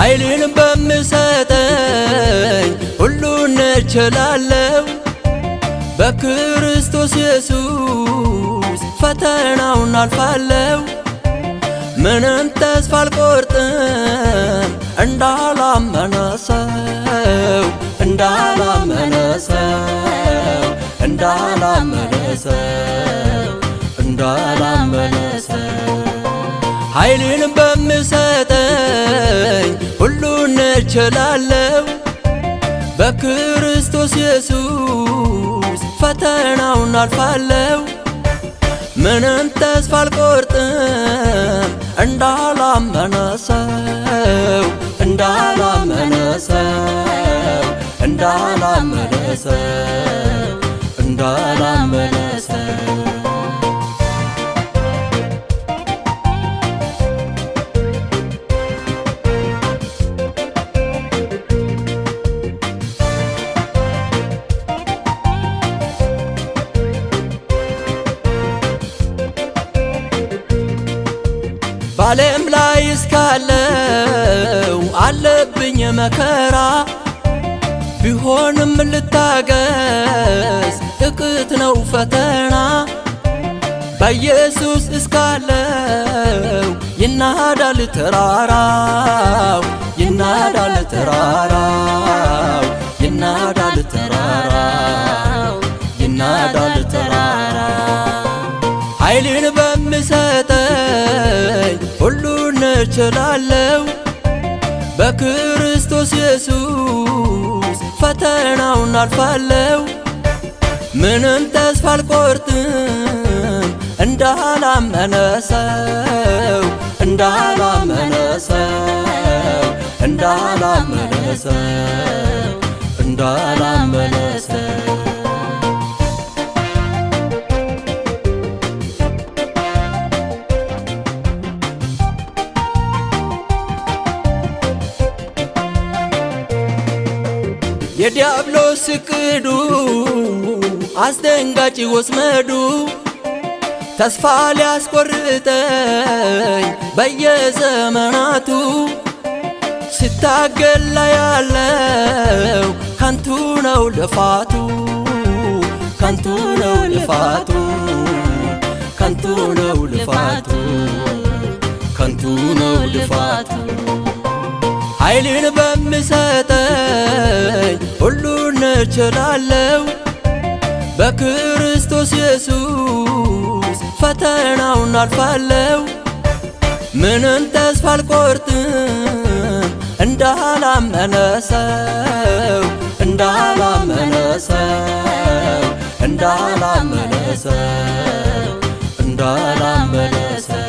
ኃይልን በምሰጠኝ ሁሉን እችላለሁ በክርስቶስ ኢየሱስ ፈተናውን አልፋለሁ ምንም ተስፋ አልቆርጥም እንዳላመነ ሰው እንዳላመነ ሰው እንዳላመነ ሰው እንዳላመነ ሰው ኃይልን በምሰጠኝ ሁሉን እችላለሁ በክርስቶስ ኢየሱስ ፈተናውን አልፋለሁ ምንም ተስፋ አልቆርጥም እንዳላመነ ሰው እንዳላመነ ሰው እንዳላመነ ሰው እንዳላመነ ሰው በዓለም ላይ እስካለው አለብኝ መከራ ቢሆንም ልታገስ ጥቂት ነው ፈተና በኢየሱስ እስካለው ይናዳል ተራራው ይናዳል ተራራው ይናዳል ተራራው ይናዳል ተራራው ኃይልን በምሰጠኝ ሁሉን እችላለሁ በክርስቶስ ኢየሱስ ፈተናውን አልፋለሁ ምንም ተስፋ አልቆርጥም እንዳላመነ ሰው እንዳላመነ ሰው እንዳላመነ ሰው እንዳላመነ ሰው የዲያብሎስ እቅዱ አስደንጋጭ ወጥመዱ ተስፋ ሊያስቆርጠኝ በየዘመናቱ ስታገል ያለው ከንቱ ነው ልፋቱ ከንቱ ነው ልፋቱ ከንቱ ነው ልፋቱ ከንቱ ነው ልፋቱ ኃይልን በምሰጠኝ ሁሉን እችላለሁ በክርስቶስ ኢየሱስ ፈተናውን አልፋለሁ ምንም ተስፋ አልቆርጥም እንዳላመነ ሰው እንዳላመነ ሰው እንዳላመነ ሰው እንዳላመነ ሰው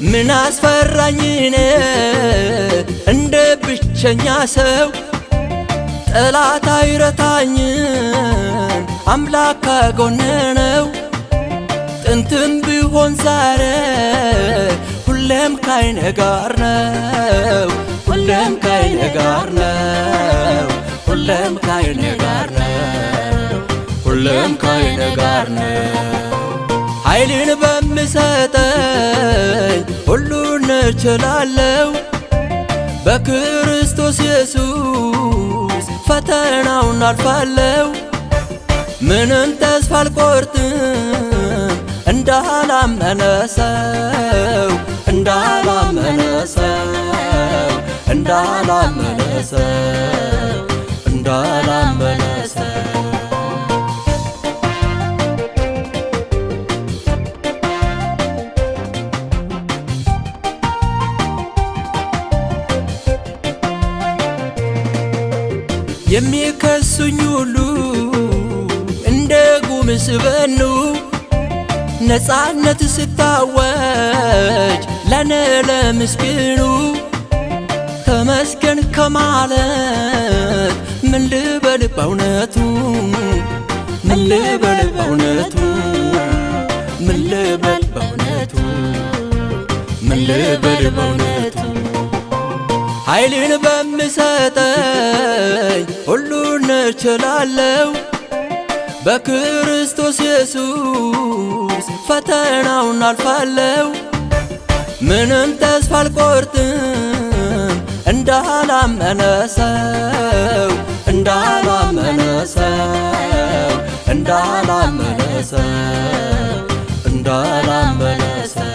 ምን አስፈራኝ እኔ እንደ ብቸኛ ሰው ጠላት አይረታኝም አምላክ ከጎኔ ነው ጥንትም ቢሆን ዛሬ ሁሌም ከእኔ ጋር ነው ሁሌም ከእኔ ጋር ነው ሁሌም ከእኔ ጋር ነው ሁሌም ከእኔ ጋር ነው ኃይልን በምሰጠኝ ሁሉን እችላለሁ በክርስቶስ ኢየሱስ ፈተናውን አልፋለሁ ምንም ተስፋ አልቆርጥም እንዳላመነ ሰው እንዳላመነ ሰው እንዳላመነ ሰው እንዳላመነ ሰው የሚከሱኝ ሁሉ እንደ ጉም ሲበኑ ነፃነት ስታወጅ ለኔ ለምስኪኑ ተመስገን ከማለት ምን ልበል በእውነቱ ምን ልበል በእውነቱ ምን ልበል በእውነቱ ምን ልበል በእውነቱ ኃይልን በሚሰጠኝ ሁሉን እችላለሁ በክርስቶስ ኢየሱስ ፈተናውን አልፋለሁ ምንም ተስፋ አልቆርጥም እንዳላመነ ሰው እንዳላመነ ሰው እንዳላመነ ሰው እንዳላመነ ሰው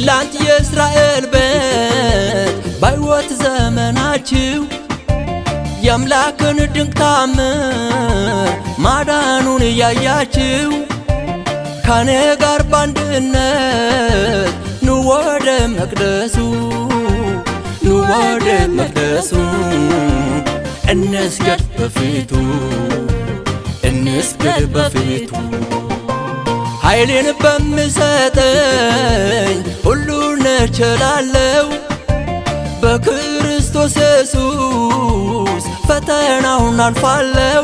ላንት የእስራኤል ቤት በሕይወት ዘመናችሁ የአምላክን ድንቅ ታምር ማዳኑን እያያችሁ ከኔ ጋር ባንድነት ኑ ወደ መቅደሱ ኑ ወደ መቅደሱ እንስገድ በፊቱ እንስገድ በፊቱ ኃይልን በሚሰጠኝ ሁሉን እችላለሁ በክርስቶስ ኢየሱስ ፈተናውን አልፋለሁ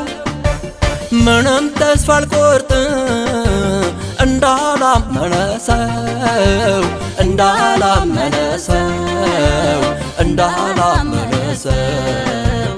ምንም ተስፋ አልቆርጥም እንዳላመነ ሰው እንዳላመነ ሰው እንዳላመነ ሰው